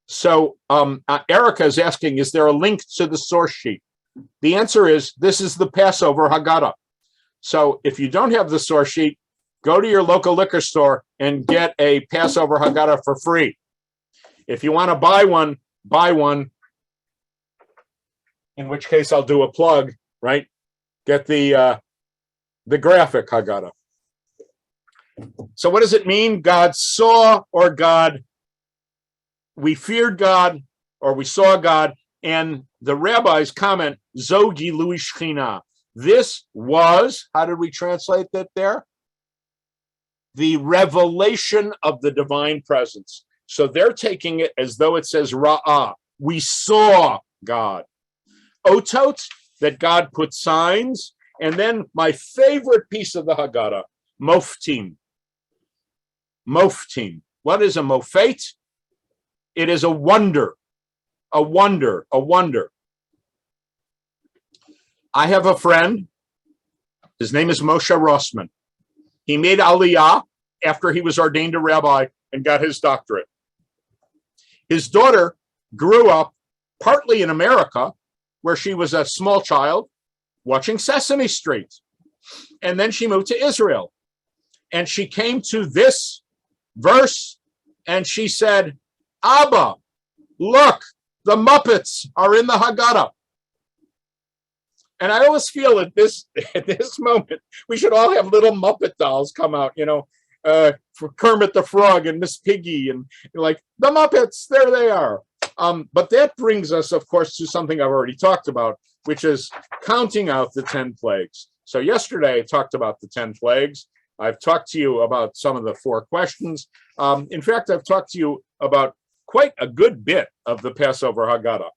So Erica is asking, is there a link to the source sheet? The answer is, this is the Passover Haggadah. So if you don't have the source sheet, go to your local liquor store and get a Passover Haggadah for free. If you want to buy one, in which case I'll do a plug, right? Get the graphic Haggadah. So what does it mean? God saw, or God, we feared God, or we saw God, and the rabbis comment, Zogi Louis Shechina. This was, how did we translate that there? The revelation of the divine presence. So they're taking it as though it says Ra'ah. We saw God. Otot, that God put signs. And then my favorite piece of the Haggadah, Moftim. Moftim. What is a mofet? It is a wonder, a wonder, a wonder. I have a friend. His name is Moshe Rossman. He made Aliyah after he was ordained a rabbi and got his doctorate. His daughter grew up partly in America, where she was a small child watching Sesame Street. And then she moved to Israel. And she came to this verse and she said, Abba, look, the Muppets are in the Haggadah. And I always feel at this moment, we should all have little Muppet dolls come out, for Kermit the Frog and Miss Piggy, and like the Muppets, there they are. But that brings us, of course, to something I've already talked about, which is counting out the 10 plagues. So yesterday I talked about the 10 plagues. I've talked to you about some of the 4 questions. In fact, I've talked to you about quite a good bit of the Passover Haggadah.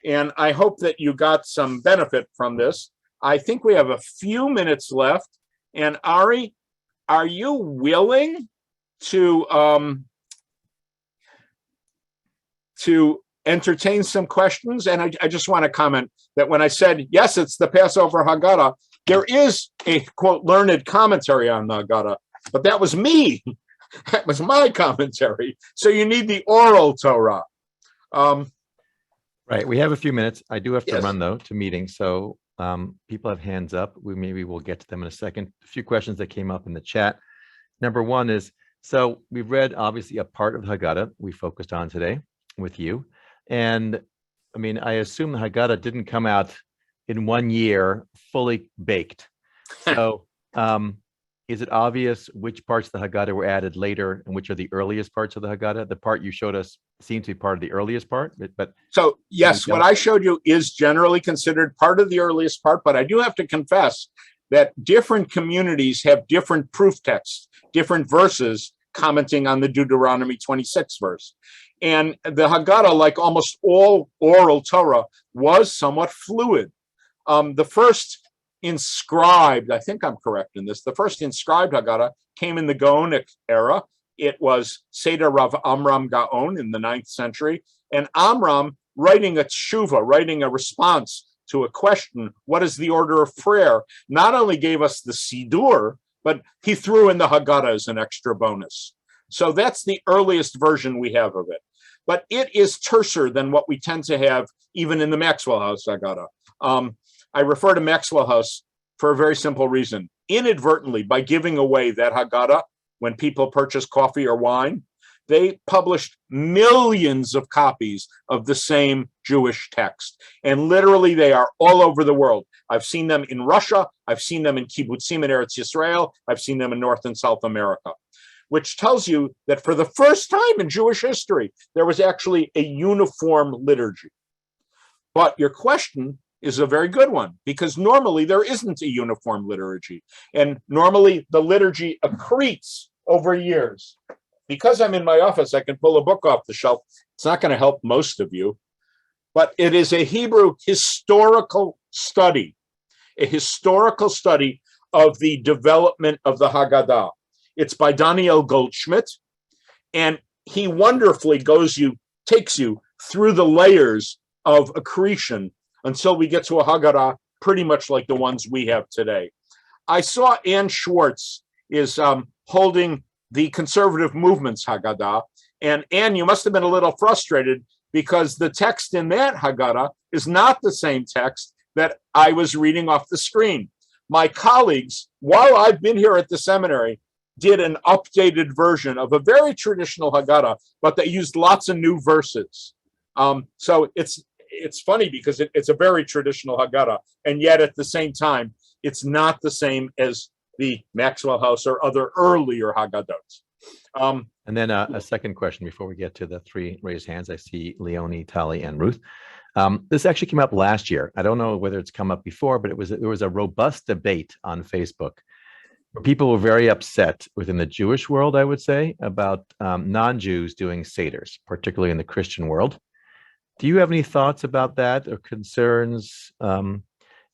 And I hope that you got some benefit from this. I think we have a few minutes left. And Ari, are you willing to entertain some questions? And I just want to comment that when I said, yes, it's the Passover Haggadah, there is a, quote, learned commentary on the Haggadah, but that was me. That was my commentary. So you need the oral Torah. Right. We have a few minutes. I do have to Yes. run, though, to meetings. So people have hands up. Maybe we'll get to them in a second. A few questions that came up in the chat. Number one is, so we've read, obviously, a part of Haggadah we focused on today with you. And I mean, I assume the Haggadah didn't come out in 1 year fully baked. So is it obvious which parts of the Haggadah were added later and which are the earliest parts of the Haggadah? The part you showed us seems to be part of the earliest part, but So yes, what I showed you is generally considered part of the earliest part, but I do have to confess that different communities have different proof texts, different verses commenting on the Deuteronomy 26 verse. And the Haggadah, like almost all oral Torah, was somewhat fluid. The first inscribed, I think I'm correct in this, the first inscribed Haggadah came in the Gaonic era. It was Seder Rav Amram Gaon in the 9th century. And Amram, writing a tshuva, writing a response to a question, what is the order of prayer, not only gave us the Sidur, but he threw in the Haggadah as an extra bonus. So that's the earliest version we have of it. But it is terser than what we tend to have even in the Maxwell House Haggadah. I refer to Maxwell House for a very simple reason. Inadvertently, by giving away that Haggadah, when people purchase coffee or wine, they published millions of copies of the same Jewish text. And literally, they are all over the world. I've seen them in Russia. I've seen them in kibbutzim in Eretz Yisrael. I've seen them in North and South America, which tells you that for the first time in Jewish history, there was actually a uniform liturgy. But your question is a very good one, because normally there isn't a uniform liturgy. And normally the liturgy accretes over years. Because I'm in my office, I can pull a book off the shelf. It's not going to help most of you, but it is a Hebrew historical study, of the development of the Haggadah. It's by Daniel Goldschmidt, and he wonderfully takes you through the layers of accretion until we get to a Haggadah pretty much like the ones we have today. I saw Ann Schwartz is holding the conservative movement's Haggadah, and Ann, you must have been a little frustrated because the text in that Haggadah is not the same text that I was reading off the screen. My colleagues, while I've been here at the seminary, did an updated version of a very traditional Haggadah, but they used lots of new verses. So it's funny because it's a very traditional Haggadah, and yet at the same time, it's not the same as the Maxwell House or other earlier Haggadahs. And then a second question before we get to the 3 raised hands. I see Leonie, Tali, and Ruth. This actually came up last year. I don't know whether it's come up before, but there was a robust debate on Facebook. People were very upset within the Jewish world, I would say, about non-Jews doing Seders, particularly in the Christian world. Do you have any thoughts about that or concerns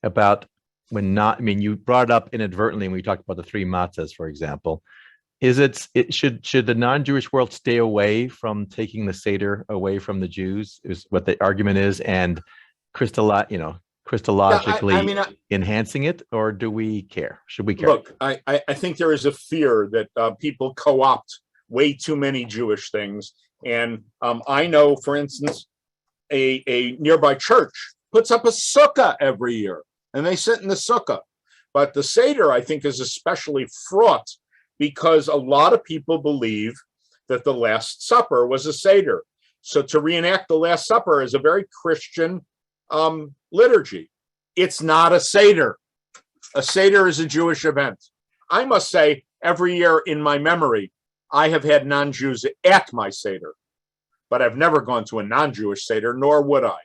about when not? I mean, you brought it up inadvertently when we talked about the 3 matzahs, for example. Should the non-Jewish world stay away from taking the Seder away from the Jews? Is what the argument is, and crystallogically enhancing it, or do we care? Should we care? Look, I think there is a fear that people co-opt way too many Jewish things. And I know, for instance, a nearby church puts up a sukkah every year, and they sit in the sukkah. But the Seder, I think, is especially fraught because a lot of people believe that the Last Supper was a Seder. So to reenact the Last Supper is a very Christian liturgy. It's not a Seder. A Seder is a Jewish event. I must say, every year in my memory, I have had non-Jews at my Seder, but I've never gone to a non-Jewish Seder, nor would I.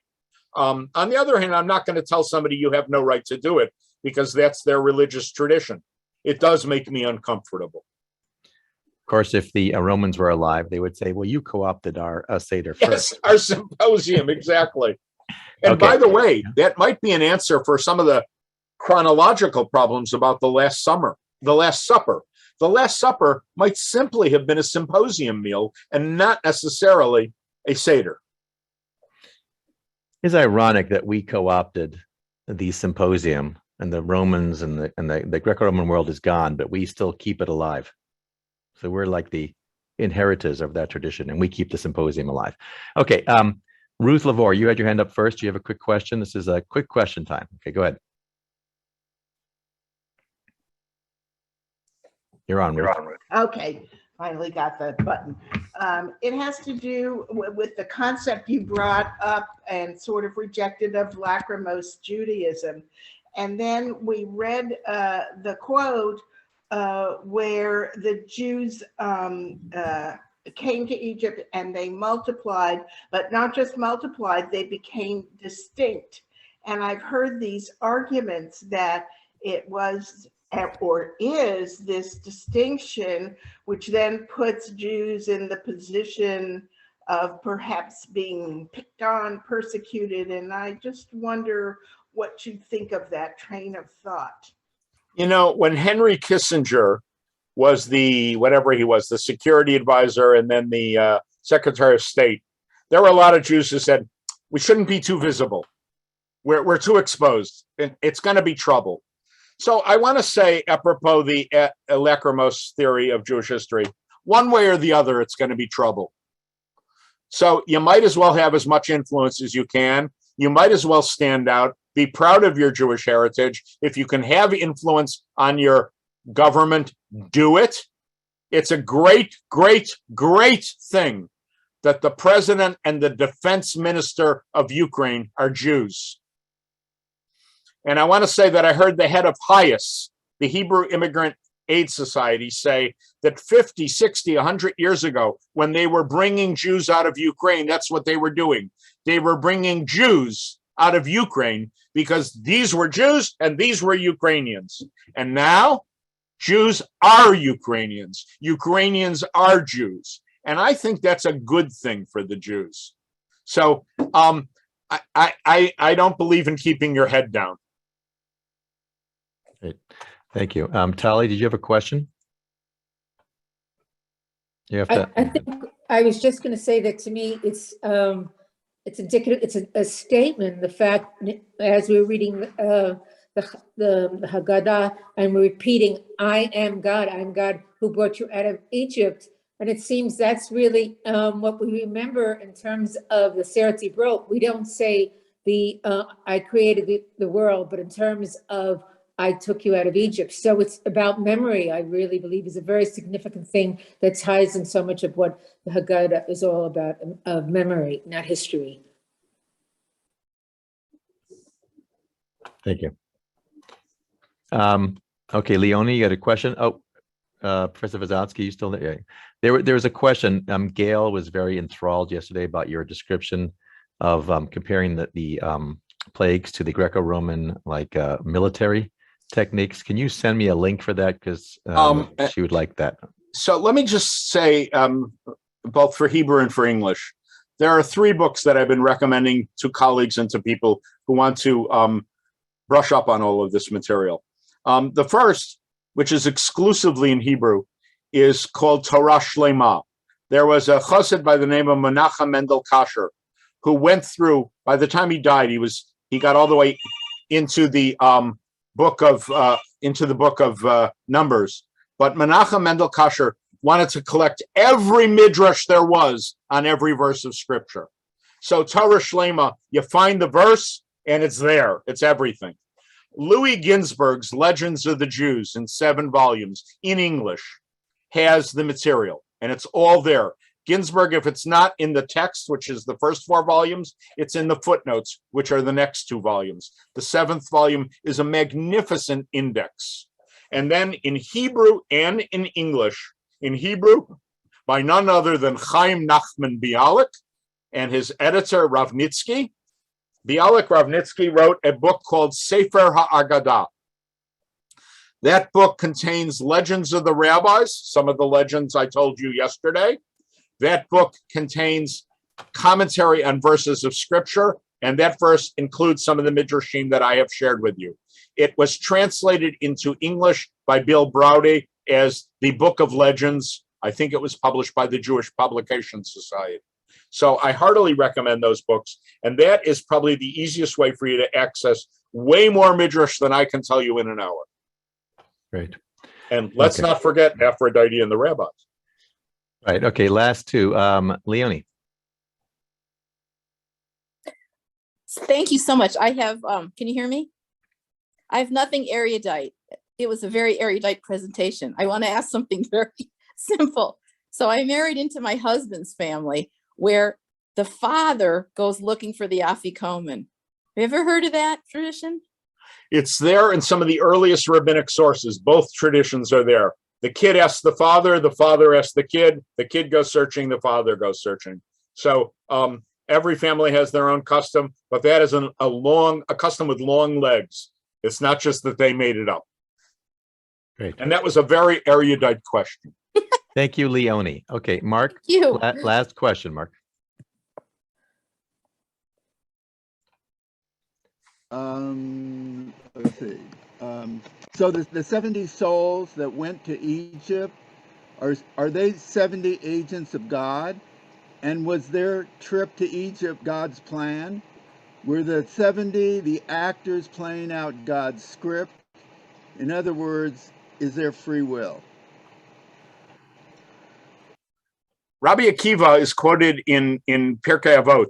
On the other hand, I'm not going to tell somebody you have no right to do it because that's their religious tradition. It does make me uncomfortable. Of course, if the Romans were alive, they would say, well, you co-opted our Seder first. Yes, our symposium, exactly. And Okay. by the way, that might be an answer for some of the chronological problems about the Last Supper. The Last Supper might simply have been a symposium meal and not necessarily a Seder. It's ironic that we co-opted the symposium, and the Romans and the Greco-Roman world is gone, but we still keep it alive. So we're like the inheritors of that tradition, and we keep the symposium alive. Okay, Ruth Lavore, you had your hand up first. Do you have a quick question? This is a quick question time. Okay, go ahead. You're on, Ruth. Okay, finally got the button. It has to do with the concept you brought up and sort of rejected of lachrymose Judaism. And then we read the quote where the Jews came to Egypt and they multiplied, but not just multiplied, they became distinct. And I've heard these arguments that it was or is this distinction, which then puts Jews in the position of perhaps being picked on, persecuted. And I just wonder what you think of that train of thought. You know, when Henry Kissinger was the, whatever he was, the security advisor and then the Secretary of State, there were a lot of Jews who said, we shouldn't be too visible. We're too exposed. It's going to be trouble. So I want to say, apropos the lachrymose theory of Jewish history, one way or the other, it's going to be trouble. So you might as well have as much influence as you can. You might as well stand out, be proud of your Jewish heritage. If you can have influence on your government, do it. It's a great, great, great thing that the president and the defense minister of Ukraine are Jews. And I want to say that I heard the head of HIAS, the Hebrew Immigrant Aid Society, say that 50, 60, 100 years ago, when they were bringing Jews out of Ukraine, that's what they were doing. They were bringing Jews out of Ukraine because these were Jews and these were Ukrainians. And now Jews are Ukrainians. Ukrainians are Jews. And I think that's a good thing for the Jews. So I don't believe in keeping your head down. Great. Thank you. Tali, did you have a question? You have to. I think I was just going to say that to me, it's indicative. It's a statement. The fact, as we're reading the Haggadah and we're repeating, "I am God who brought you out of Egypt," and it seems that's really what we remember in terms of the Seder Dibrot. We don't say I created the world, but in terms of I took you out of Egypt. So it's about memory, I really believe, is a very significant thing that ties in so much of what the Haggadah is all about, of memory, not history. Thank you. Okay, Leonie, you got a question? Oh, Professor Visotzky, you still there? There was a question. Gail was very enthralled yesterday about your description of comparing the plagues to the Greco-Roman military techniques. Can you send me a link for that? Because she would like that. So let me just say, both for Hebrew and for English, there are 3 books that I've been recommending to colleagues and to people who want to brush up on all of this material. The first, which is exclusively in Hebrew, is called Torah Shlema. There was a chassid by the name of Menachem Mendel Kasher who went through, by the time he died, he got all the way into the book of Numbers. But Menachem Mendel Kasher wanted to collect every midrash there was on every verse of scripture. So Torah Shlema, you find the verse, and it's there. It's everything. Louis Ginsburg's Legends of the Jews in 7 volumes in English has the material, and it's all there. Ginsburg, if it's not in the text, which is the first 4 volumes, it's in the footnotes, which are the next 2 volumes. The 7th volume is a magnificent index. And then in Hebrew and in English, in Hebrew, by none other than Chaim Nachman Bialik and his editor, Ravnitsky. Ravnitsky wrote a book called Sefer HaAgadah. That book contains legends of the rabbis, some of the legends I told you yesterday. That book contains commentary on verses of scripture, and that verse includes some of the midrashim that I have shared with you. It was translated into English by Bill Browdy as the Book of Legends. I think it was published by the Jewish Publication Society. So I heartily recommend those books, and that is probably the easiest way for you to access way more midrash than I can tell you in an hour. Great. And let's not forget Aphrodite and the Rabbis. Right. Okay. Last 2. Leonie. Thank you so much. I have, can you hear me? I have nothing erudite. It was a very erudite presentation. I want to ask something very simple. So I married into my husband's family where the father goes looking for the afikomen. Have you ever heard of that tradition? It's there in some of the earliest rabbinic sources. Both traditions are there. The kid asks the father asks the kid goes searching, the father goes searching. So every family has their own custom, but that is a custom with long legs. It's not just that they made it up. Great. And that was a very erudite question. Thank you, Leonie. Okay, Mark. Thank you. Last question, Mark. Let's see. So the 70 souls that went to Egypt, are they 70 agents of God? And was their trip to Egypt God's plan? Were the 70 the actors playing out God's script? In other words, is there free will? Rabbi Akiva is quoted in Pirkei Avot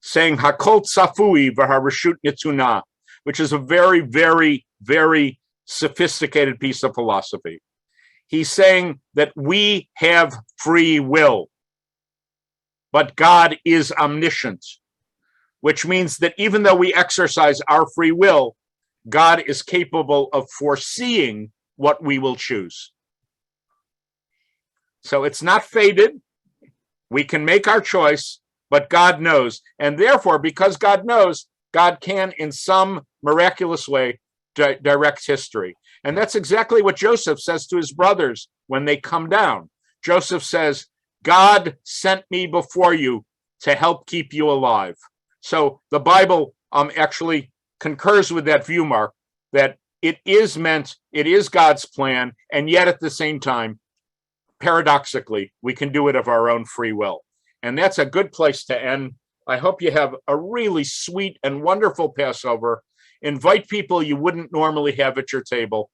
saying Hakol Tzafui v'harashut Nituna, which is a very, very, very sophisticated piece of philosophy. He's saying that we have free will, but God is omniscient, which means that even though we exercise our free will, God is capable of foreseeing what we will choose. So it's not fated. We can make our choice, but God knows. And therefore, because God knows, God can, in some miraculous way, direct history. And that's exactly what Joseph says to his brothers when they come down. Joseph says, God sent me before you to help keep you alive. So the Bible actually concurs with that view, Mark, that it is God's plan, and yet at the same time, paradoxically, we can do it of our own free will. And that's a good place to end. I hope you have a really sweet and wonderful Passover. Invite people you wouldn't normally have at your table.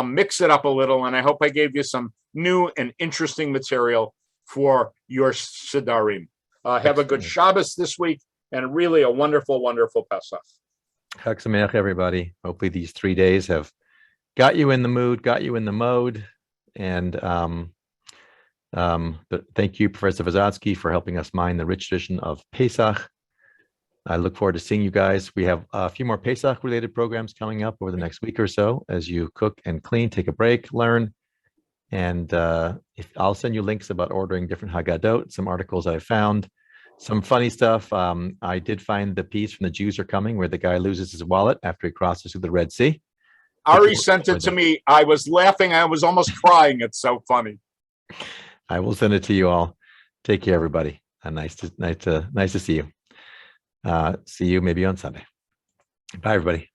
Mix it up a little, and I hope I gave you some new and interesting material for your Sedarim. Have a good Shabbos this week, and really a wonderful, wonderful Pesach. Chag Sameach, everybody. Hopefully these 3 days have got you in the mood, got you in the mode. And but thank you, Professor Visotzky, for helping us mine the rich tradition of Pesach. I look forward to seeing you guys. We have a few more Pesach-related programs coming up over the next week or so as you cook and clean, take a break, learn. And I'll send you links about ordering different Haggadot, some articles I found, some funny stuff. I did find the piece from The Jews Are Coming where the guy loses his wallet after he crosses through the Red Sea. Ari sent it to me. I was laughing. I was almost crying. It's so funny. I will send it to you all. Take care, everybody. Nice to see you. See you maybe on Sunday. Bye, everybody.